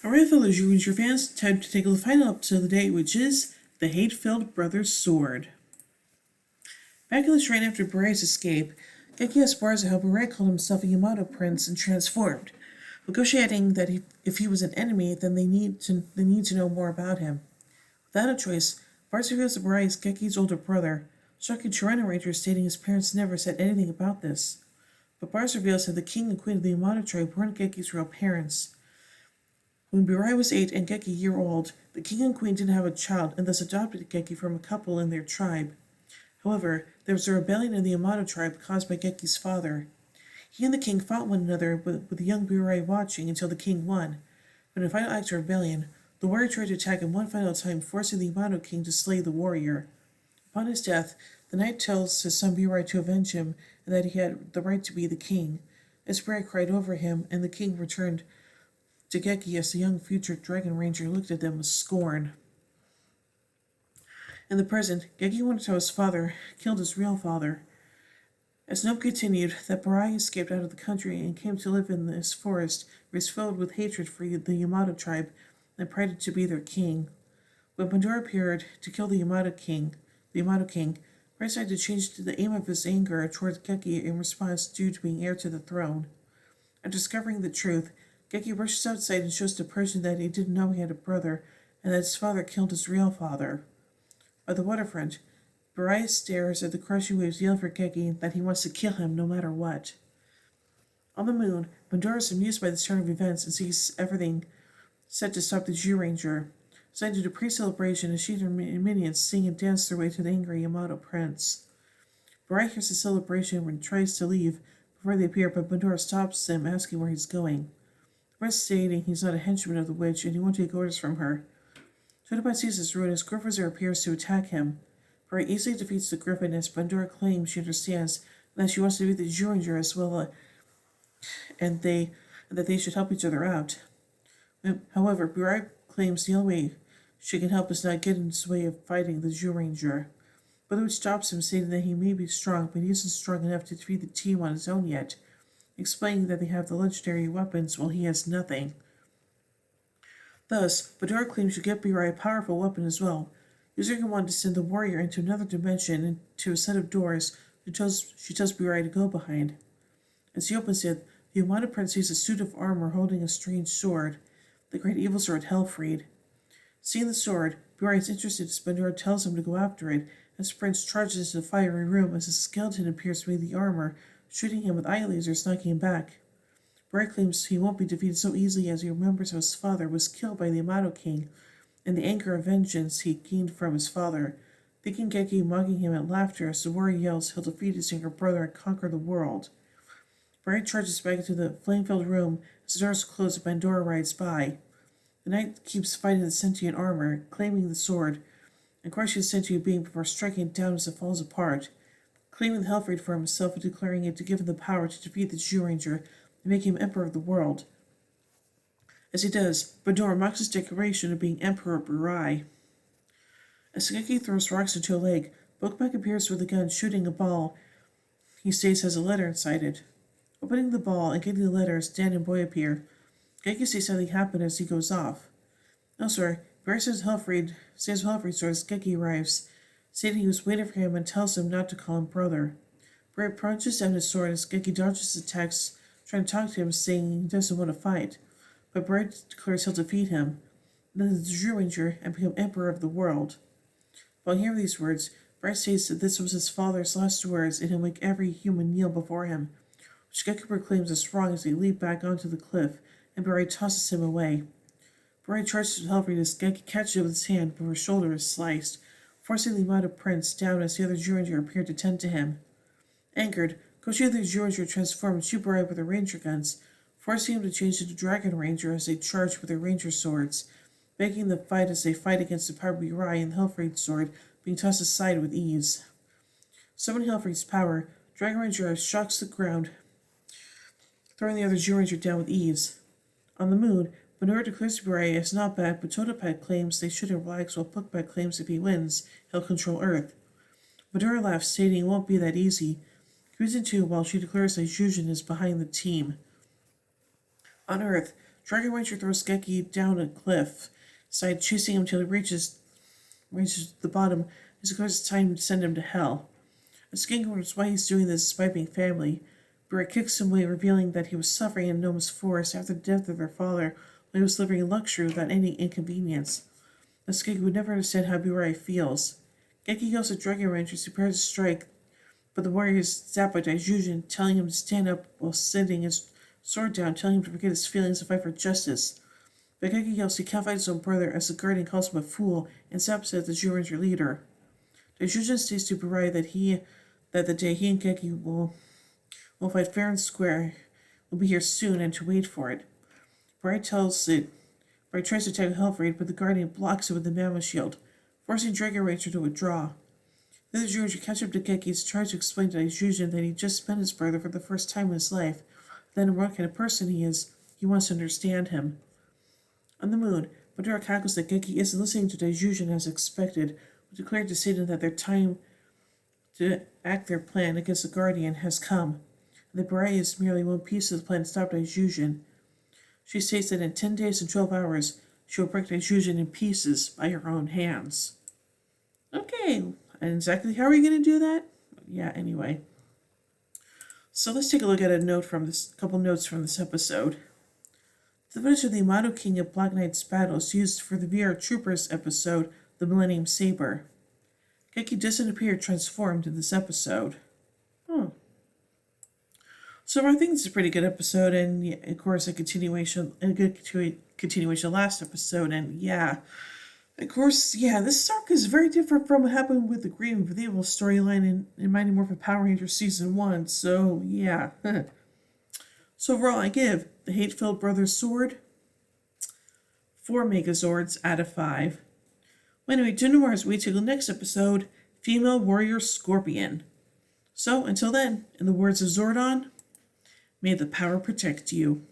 Alright, fellow Zyuranger fans, time to take a final episode of the day, which is the Hate-Filled Brothers' Sword. Back in the shrine after Burai's escape, Geki asked Barza how Burai called himself a Yamato prince and transformed, negotiating that if he was an enemy, then they need to know more about him. Without a choice, Barza reveals that Burai is Geki's older brother, shocking Chirena Ranger, stating his parents never said anything about this. But Barza reveals that the king and queen of the Yamato tribe weren't Geki's real parents. When Burai was 8 and Geki a year old, the king and queen didn't have a child and thus adopted Geki from a couple in their tribe. However, there was a rebellion in the Yamato tribe caused by Geki's father. He and the king fought one another with the young Burai watching until the king won. But in a final act of rebellion, the warrior tried to attack him one final time, forcing the Yamato king to slay the warrior. Upon his death, the knight tells his son Burai to avenge him and that he had the right to be the king. As Burai cried over him and the king returned to Geki as the young future Dragon Ranger looked at them with scorn. In the present, Geki wondered how his father killed his real father. As Nope continued, that Burai escaped out of the country and came to live in this forest where he was filled with hatred for the Yamato tribe and prided to be their king. When Pandora appeared to kill the Yamato king, Burai decided to change the aim of his anger towards Geki in response due to being heir to the throne. After discovering the truth, Geki rushes outside and shows to Persian that he didn't know he had a brother and that his father killed his real father. By the waterfront, Burai stares at the crushing waves, yelling for Geki that he wants to kill him no matter what. On the moon, Pandora is amused by this turn of events and sees everything set to stop the Zyuranger. Designed to do pre-celebration as she and her minions sing and dance their way to the angry Yamato prince. Burai hears the celebration and tries to leave before they appear, but Pandora stops him, asking where he's going. Rest stating he's not a henchman of the witch and he won't take orders from her. Totobot sees this ruin as Griffizer appears to attack him. Burai easily defeats the Griffin as Pandora claims she understands and that she wants to be the Zyuranger as well, and that they should help each other out. However, Burai claims the only way she can help is not get in his way of fighting the Zyuranger. But the witch stops him, stating that he may be strong, but he isn't strong enough to defeat the team on his own yet, explaining that they have the legendary weapons while he has nothing. Thus, Pandora claims to get Burai a powerful weapon as well. Using her wand to send the warrior into another dimension, into a set of doors she tells Burai to go behind. As he opens it, the Yamato prince sees a suit of armor holding a strange sword, the great evil sword Helfried. Seeing the sword, Burai is interested as Pandora tells him to go after it, as the prince charges into the fiery room as a skeleton appears beneath the armor, shooting him with eye lasers, knocking him back. Burai claims he won't be defeated so easily as he remembers how his father was killed by the Yamato king, and the anger of vengeance he gained from his father, thinking Geki mocking him at laughter as the warrior yells he'll defeat his younger brother and conquer the world. Burai charges back into the flame-filled room as the doors close and Pandora rides by. The knight keeps fighting the sentient armor, claiming the sword, and crushing the sentient being before striking it down as it falls apart, claiming the Helfried for himself and declaring it to give him the power to defeat the Zyuranger and make him emperor of the world. As he does, Pandora mocks his declaration of being Emperor Burai. As Geki throws rocks into a lake, Bokmak appears with a gun shooting a ball he states has a letter inside it. Opening the ball and getting the letter as Dan and Boy appear, Geki sees something happen as he goes off. Elsewhere, Burai says Helfried sword as Geki arrives, stating he was waiting for him and tells him not to call him brother. Burai plunges down his sword as Geki dodges his attacks, trying to talk to him, saying he doesn't want to fight, but Burai declares he'll defeat him, then the Zyuranger, and become emperor of the world. While hearing these words, Burai states that this was his father's last words and he'll make every human kneel before him, which Geki proclaims as wrong as they leap back onto the cliff, and Burai tosses him away. Burai charges with Helfried as Geki catches it with his hand, but her shoulder is sliced, forcing the Yamato prince down as the other Zyuranger appear to tend to him. Angered, Koshi of the Zyuranger transforms and shoot Burai with their ranger guns, forcing him to change into Dragon Ranger as they charge with their ranger swords, making the fight as they fight against the power of Burai and the Helfried sword being tossed aside with ease. Summoning Helfried's power, Dragon Ranger shocks the ground, throwing the other Zyuranger down with ease. On the moon, Pandora declares to Burai it's not bad, but Totopad claims they shouldn't relax, while Puckpad claims if he wins, he'll control Earth. Pandora laughs, stating it won't be that easy. He moves into while she declares that Yuzhin is behind the team. On Earth, Dragon Ranger throws Geki down a cliff side, chasing him till he reaches the bottom. As of course, it's time to send him to hell. As King wonders why he's doing this despite being family, Beret kicks him away, revealing that he was suffering in Noma's forest after the death of their father, when he was living in luxury without any inconvenience. As Geki would never understand how Burai feels. Geki yells at Dragon Rangers who prepare to strike, but the warrior is zapped by Daijujin, telling him to stand up while sitting his sword down, telling him to forget his feelings and fight for justice. But Geki yells he can't fight his own brother as the guardian calls him a fool and zaps at the Zyuranger leader. Daijujin states to Burai that the day he and Geki will fight fair and square will be here soon and to wait for it. Burai tries to attack Hellfraid, but the guardian blocks it with the Mammoth Shield, forcing Dragon Ranger to withdraw. Then the Zyuranger catch up to Geki and tries to explain to Daijujin that he just met his brother for the first time in his life. Then what kind of person he is, he wants to understand him. On the moon, Madara cackles that Geki isn't listening to Daijujin as expected, but declared to Satan that their time to act their plan against the Guardian has come, and that Burai is merely one piece of the plan to stop Daijujin. She states that in 10 days and 12 hours, she will break Daijujin in pieces by her own hands. Okay, and exactly how are you going to do that? Yeah, anyway. So let's take a look at couple notes from this episode. The footage of the Yamato King of Black Knight's battle is used for the VR Troopers episode, The Millennium Saber. Geki doesn't appear transformed in this episode. So I think it's a pretty good episode, and yeah, of course a good continuation of last episode, and yeah. Of course, yeah, this arc is very different from what happened with the Green with Evil storyline and reminding more of a Power Rangers Season 1, so yeah. So overall, I give the Hate-Filled Brothers Sword 4 Megazords out of 5. Well, anyway, tune in as we take the next episode, Female Warrior Scorpion. So, until then, in the words of Zordon, may the power protect you.